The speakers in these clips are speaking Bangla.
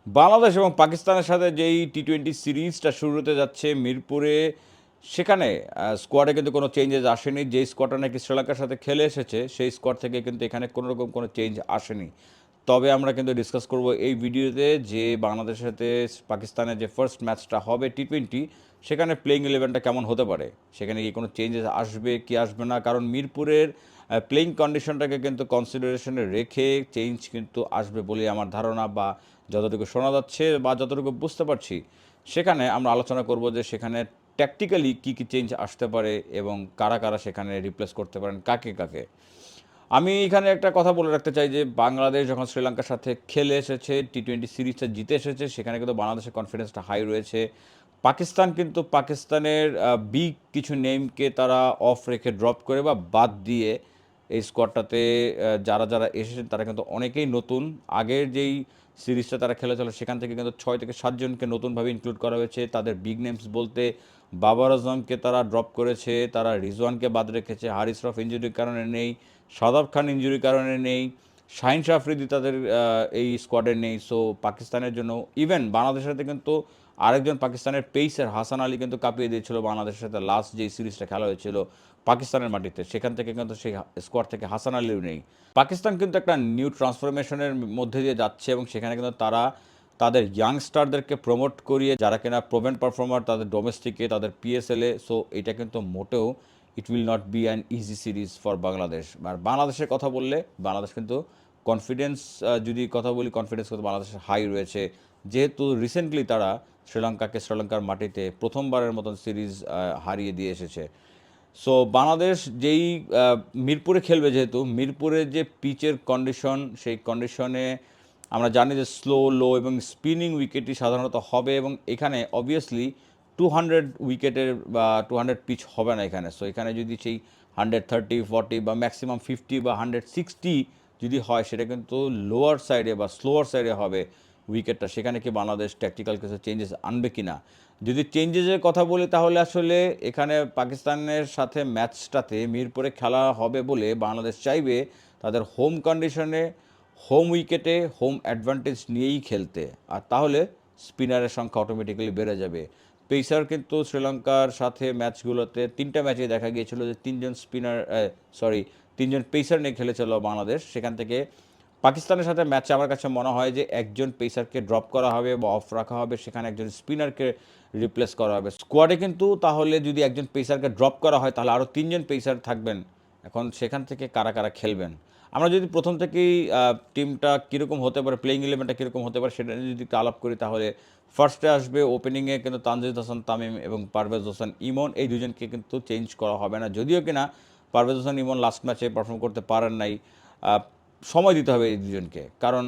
বাংলাদেশ এবং পাকিস্তানের সাথে যেই টি-20 সিরিজটা শুরু হতে যাচ্ছে মিরপুরে, সেখানে স্কোয়াডে কিন্তু কোনো চেঞ্জেস আসেনি। যেই স্কোয়াডটা নাকি শ্রীলঙ্কার সাথে খেলে এসেছে সেই স্কোয়াড থেকে কিন্তু এখানে কোনো রকম কোনো চেঞ্জ আসেনি। তবে আমরা কিন্তু ডিসকাস করব এই ভিডিওতে যে বাংলাদেশের সাথে পাকিস্তানের যে ফার্স্ট ম্যাচটা হবে টি-20, সেখানে প্লেইং ইলেভেনটা কেমন হতে পারে, সেখানে কি কোনো চেঞ্জেস আসবে কি আসবে না, কারণ মিরপুরের প্লেইং কন্ডিশনটাকে কিন্তু কনসিডারেশনে রেখে চেঞ্জ কিন্তু আসবে বলে আমার ধারণা, বা যতটুকু শোনা যাচ্ছে বা যতটুকু বুঝতে পারছি, সেখানে আমরা আলোচনা করব যে সেখানে ট্যাকটিক্যালি কী কী চেঞ্জ আসতে পারে এবং কারা কারা সেখানে রিপ্লেস করতে পারেন কাকে কাকে। আমি এখানে একটা কথা বলে রাখতে চাই যে বাংলাদেশ যখন শ্রীলঙ্কার সাথে খেলে এসেছে, টি-20 সিরিজটা জিতে এসেছে, সেখানে কিন্তু বাংলাদেশের কনফিডেন্সটা হাই রয়েছে। পাকিস্তান কিন্তু পাকিস্তানের বিগ কিছু নেমকে তারা অফ রেখে ড্রপ করে বা বাদ দিয়ে এই স্কোয়াডটাতে যারা যারা এসেছেন তারা কিন্তু অনেকেই নতুন। আগের যেই সিরিজটা তারা খেলেছিল সেখান থেকে কিন্তু 6 থেকে 7 জনকে নতুনভাবে ইনক্লুড করা হয়েছে। তাদের বিগ নেমস বলতে বাবর আজমকে তারা ড্রপ করেছে, তারা রিজওয়ানকে বাদ রেখেছে, হারিস রফ ইঞ্জুরির কারণে নেই, শাদাব খান ইঞ্জুরির কারণে নেই, শাহিন শাহ আফ্রিদি তাদের এই স্কোয়াডে নেই। সো পাকিস্তানের জন্য, ইভেন বাংলাদেশের সাথে কিন্তু আরেকজন পাকিস্তানের পেসার হাসান আলী কিন্তু কাঁপিয়ে দিয়েছিল বাংলাদেশের সাথে লাস্ট যেই সিরিজটা খেলা হয়েছিল পাকিস্তানের মাটিতে, সেখান থেকে কিন্তু সেই স্কোয়াড থেকে হাসান আলীও নেই। পাকিস্তান কিন্তু একটা নিউ ট্রান্সফরমেশনের মধ্যে দিয়ে যাচ্ছে এবং সেখানে কিন্তু তারা তাদের ইয়াংস্টারদেরকে প্রমোট করিয়ে, যারা কিনা প্রোভেন পারফর্মার তাদের ডোমেস্টিকে তাদের পিএসএলে। সো এটা কিন্তু মোটেও it will not be an easy series for Bangladesh. আর বাংলাদেশের কথা বললে বাংলাদেশ কিন্তু কনফিডেন্স, যদি কথা বলি কনফিডেন্স কিন্তু বাংলাদেশের হাই রয়েছে, যেহেতু রিসেন্টলি তারা শ্রীলঙ্কাকে শ্রীলঙ্কার মাটিতে প্রথমবারের মতন সিরিজ হারিয়ে দিয়ে এসেছে। সো বাংলাদেশ যেই মিরপুরে খেলবে, যেহেতু মিরপুরের যে পিচের কন্ডিশন, সেই কন্ডিশনে আমরা জানি যে স্লো লো এবং স্পিনিং উইকেটই সাধারণত হবে, এবং এখানে অবভিয়াসলি 200 উইকেটের বা 200 পিচ হবে না এখানে। সো এখানে যদি সেই 130 40 বা ম্যাক্সিমাম 50 বা 160 যদি হয়, সেটা কিন্তু লোয়ার সাইডে বা স্লোয়ার সাইডে হবে উইকেটটা। সেখানে কি বাংলাদেশ ট্যাকটিক্যাল কিছু চেঞ্জেস আনবে কি না? যদি চেঞ্জেসের কথা বলি তাহলে আসলে এখানে পাকিস্তানের সাথে ম্যাচটাতে মিরপুরে খেলা হবে বলে বাংলাদেশ চাইবে তাদের হোম কন্ডিশনে, হোম উইকেটে, হোম অ্যাডভান্টেজ নিয়েই খেলতে। আর তাহলে স্পিনারের সংখ্যা অটোমেটিক্যালি বেড়ে যাবে। পেসার কিন্তু শ্রীলঙ্কার সাথে ম্যাচগুলোতে 3টা ম্যাচে দেখা গিয়েছিল যে 3জন পেসার নিয়ে খেলেছিল বাংলাদেশ। সেখান থেকে পাকিস্তানের সাথে ম্যাচে আমার কাছে মনে হয় যে একজন পেসারকে ড্রপ করা হবে বা অফ রাখা হবে, সেখানে একজন স্পিনারকে রিপ্লেস করা হবে স্কোয়াডে। কিন্তু তাহলে যদি একজন পেসারকে ড্রপ করা হয় তাহলে আরও 3জন পেসার থাকবেন। এখন সেখান থেকে কারা কারা খেলবেন, আমরা যদি প্রথম থেকেই টিমটা কীরকম হতে পারে, প্লেইং ইলেভেনটা কীরকম হতে পারে সেটা নিয়ে যদি একটু আলাপ করি, তাহলে ফার্স্টে আসবে ওপেনিংয়ে কিন্তু তানজিদ হাসান তামিম এবং পারভেজ হোসেন ইমন, এই দুজনকে কিন্তু চেঞ্জ করা হবে না। যদিও কিনা পারভেজ হোসেন ইমন লাস্ট ম্যাচে পারফর্ম করতে পারেন নাই। সময় দিতে হবে এই দুজনকে, কারণ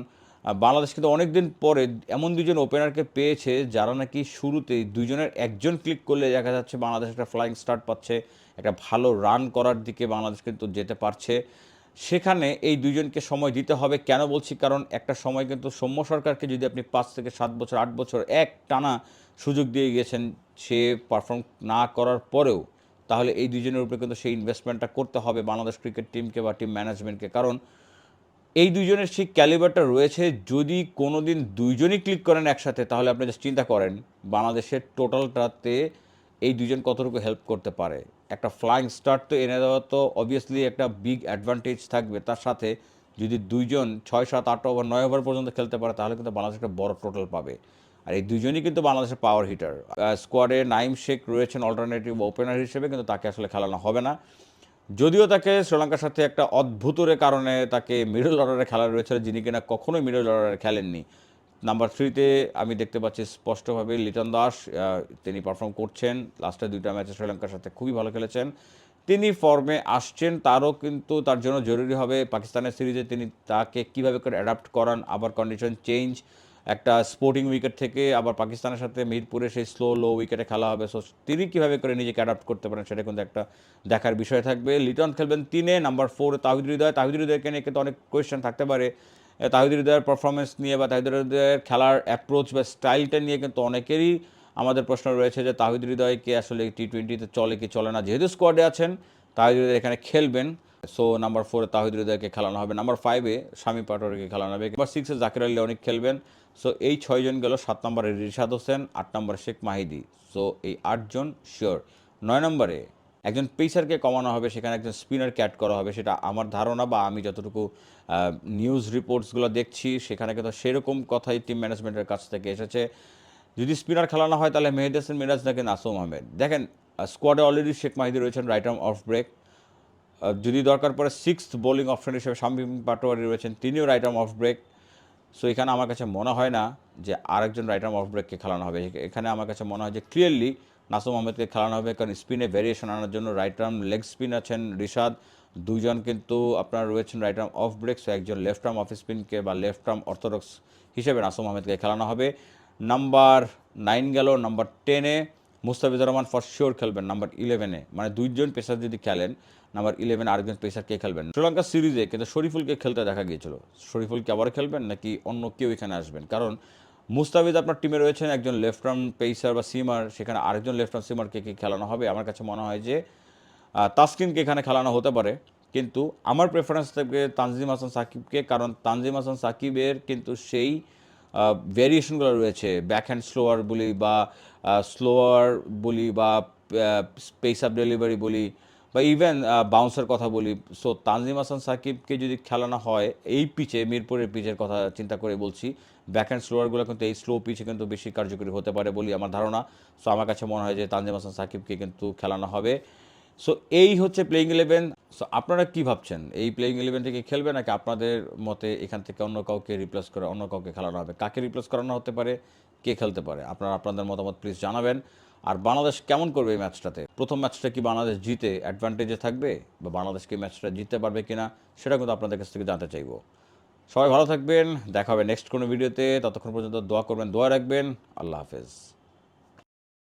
বাংলাদেশ কিন্তু অনেক দিন পরে এমন দুজন ওপেনারকে পেয়েছে যারা নাকি শুরুতেই দুজনের একজন ক্লিক করলে দেখা যাচ্ছে বাংলাদেশ একটা ফ্লাইং স্টার্ট পাচ্ছে, একটা ভালো রান করার দিকে বাংলাদেশ কিন্তু যেতে পারছে। সেখানে এই দুজনকে সময় দিতে হবে। কেন বলছি, কারণ একটা সময় কিন্তু সৌম্য সরকারকে যদি আপনি 5 থেকে 7 বছর 8 বছর এক টানা সুযোগ দিয়ে গেছেন, সে পারফর্ম না করার পরেও, তাহলে এই দুজনের উপরে কিন্তু সেই ইনভেস্টমেন্টটা করতে হবে বাংলাদেশ ক্রিকেট টিমকে বা টিম ম্যানেজমেন্টকে। কারণ এই দুজনের সেই ক্যালিবারটা রয়েছে, যদি কোনো দিন দুইজনই ক্লিক করেন একসাথে, তাহলে আপনি জাস্ট চিন্তা করেন বাংলাদেশের টোটালটাতে এই দুজন কতটুকু হেল্প করতে পারে। একটা ফ্লাইং স্টার্ট তো এনে দেওয়া তো অবভিয়াসলি একটা বিগ অ্যাডভান্টেজ থাকবে, তার সাথে যদি দুইজন 6 7 8 ওভার 9 ওভার পর্যন্ত খেলতে পারে তাহলে কিন্তু বাংলাদেশ একটা বড় টোটাল পাবে। আর এই দুজনই কিন্তু বাংলাদেশের পাওয়ার হিটার। স্কোয়াডে নাইম শেখ রয়েছেন অল্টারনেটিভ ওপেনার হিসেবে, কিন্তু তাকে আসলে খেলানো হবে না। যদিও তাকে শ্রীলঙ্কার সাথে একটা অদ্ভুতের কারণে তাকে মিডল অর্ডারে খেলা রয়েছিল, যিনি কিনা কখনোই মিডল অর্ডারে খেলেননি। নাম্বার 3-তে আমি দেখতে পাচ্ছি স্পষ্টভাবে লিটন দাস, তিনি পারফর্ম করছেন। লাস্টের 2টা ম্যাচে শ্রীলঙ্কার সাথে খুবই ভালো খেলেছেন, তিনি ফর্মে আসছেন। তারও কিন্তু তার জন্য জরুরি হবে পাকিস্তানের সিরিজে তিনি তাকে কীভাবে করে অ্যাডাপ্ট করান, আবার কন্ডিশন চেঞ্জ, একটা স্পোর্টিং উইকেট থেকে আবার পাকিস্তানের সাথে মিরপুরে সেই স্লো লো উইকেটে খেলা হবে। সো তিনি কীভাবে করে নিজেকে অ্যাডাপ্ট করতে পারেন সেটা কিন্তু একটা দেখার বিষয় থাকবে। লিটন খেলবেন 3-এ, নাম্বার 4 তাহিদ হৃদয়। তাহিদ হৃদয়কে নিয়ে কিন্তু অনেক কোয়েশ্চেন থাকতে পারে। তাহিদ হৃদয়ের পারফরমেন্স নিয়ে বা তাহিদ হৃদয়ের খেলার অ্যাপ্রোচ বা স্টাইলটা নিয়ে কিন্তু অনেকেরই আমাদের প্রশ্ন রয়েছে যে তাহিদ হৃদয়কে আসলে টি-20তে চলে কি চলে না। যেহেতু স্কোয়াডে আছেন, তাহিদ হৃদয় এখানে খেলবেন। সো নাম্বার 4 তাহিদ হৃদয়কে খেলানো হবে, নাম্বার 5-এ শামী পাটোয়ারিকে খেলানো হবে, নাম্বার 6-এ জাকির আলী অনেক খেলবেন। সো এই 6 জন গেল। 7 নম্বরে রিশাদ হোসেন, 8 নম্বরে শেখ মাহিদি। সো এই 8 জন শিওর। 9 নম্বরে একজন পেসারকে কমানো হবে, সেখানে একজন স্পিনারকে অ্যাড করা হবে, সেটা আমার ধারণা বা আমি যতটুকু নিউজ রিপোর্টসগুলো দেখছি সেখানে কিন্তু সেরকম কথাই টিম ম্যানেজমেন্টের কাছ থেকে এসেছে। যদি স্পিনার খেলানো হয় তাহলে মেহেদী হাসান মিরাজ নাকি নাসুম আহমেদ। দেখেন স্কোয়াডে অলরেডি শেখ মাহিদি রয়েছেন রাইট আর্ম অফ ব্রেক, যদি দরকার পড়ে সিক্সথ বোলিং অপশন হিসেবে শামীম পাটোয়ারি রয়েছেন, তিনিও right arm off break. So এখানে আমার কাছে মনে হয় না যে আরেকজন রাইট আর্ম অফ ব্রেককে খেলানো হবে। এখানে আমার কাছে মনে হয় যে ক্লিয়ারলি নাসুম আহমেদকে খেলানো হবে, কারণ স্পিনে ভ্যারিয়েশন আনার জন্য রাইট আর্ম লেগ স্পিন আছেন রিশাদ, 2 জন কিন্তু আপনার রয়েছেন right arm off break. So একজন লেফট আর্ম অফ স্পিনকে বা লেফট আর্ম অর্থোডক্স হিসেবে নাসুম আহমেদকে খেলানো হবে। নাম্বার 9 গেল। নাম্বার 10-এ মুস্তাফিজুর রহমান ফর শিওর খেলবেন। নাম্বার 11-এ মানে 2 জন পেসার যদি খেলেন, নাম্বার 11 আরেকজন পেসার কে খেলবেন? শ্রীলঙ্কা সিরিজে কিন্তু শরীফুলকে খেলতে দেখা গিয়েছিল। শরীফুল কি আবার খেলবেন নাকি অন্য কেউ এখানে আসবেন? কারণ মুস্তাফিজ আপনার টিমে রয়েছেন একজন লেফট আর্ম পেসার বা সিমার, সেখানে আরেকজন লেফট আর্ম সিমারকে কি খেলানো হবে? আমার কাছে মনে হয় যে তাসকিনকে এখানে খেলানো হতে পারে, কিন্তু আমার প্রেফারেন্স থাকবে তানজিম হাসান সাকিবকে, কারণ তানজিম হাসান সাকিবের কিন্তু সেই ভ্যারিয়েশনগুলো রয়েছে, ব্যাকহ্যান্ড স্লোয়ার বলি বা স্লোয়ার বলি বা পেস আপ ডেলিভারি বলি বা ইভেন বাউন্সের কথা বলি। সো তানজিম হাসান সাকিবকে যদি খেলানো হয় এই পিচে, মিরপুরের পিচের কথা চিন্তা করে বলছি, ব্যাকহ্যান্ড স্লোয়ারগুলো কিন্তু এই স্লো পিচে কিন্তু বেশি কার্যকরী হতে পারে বলি আমার ধারণা। সো আমার কাছে মনে হয় যে তানজিম হাসান সাকিবকে কিন্তু খেলানো হবে। সো এই হচ্ছে প্লেইং ইলেভেন। সো আপনারা কি ভাবছেন, এই প্লেইং ইলেভেন থেকে খেলবে নাকি আপনাদের মতে এখান থেকে অন্য কাউকে রিপ্লেস করে অন্য কাউকে খেলানো হবে? কাকে রিপ্লেস করানো হতে পারে, কে খেলতে পারে? আপনারা আপনাদের মতামত প্লিজ জানাবেন। আর বাংলাদেশ কেমন করবে এই ম্যাচটাতে? প্রথম ম্যাচটা কি বাংলাদেশ জিতে অ্যাডভান্টেজে থাকবে, বা বাংলাদেশ কি ম্যাচটা জিততে পারবে কিনা, সেটা কিন্তু আপনাদের কাছ থেকে জানতে চাইবো। সবাই ভালো থাকবেন, দেখা হবে নেক্সট কোনো ভিডিওতে। ততক্ষণ পর্যন্ত দোয়া করবেন, দোয়া রাখবেন। আল্লাহ হাফেজ।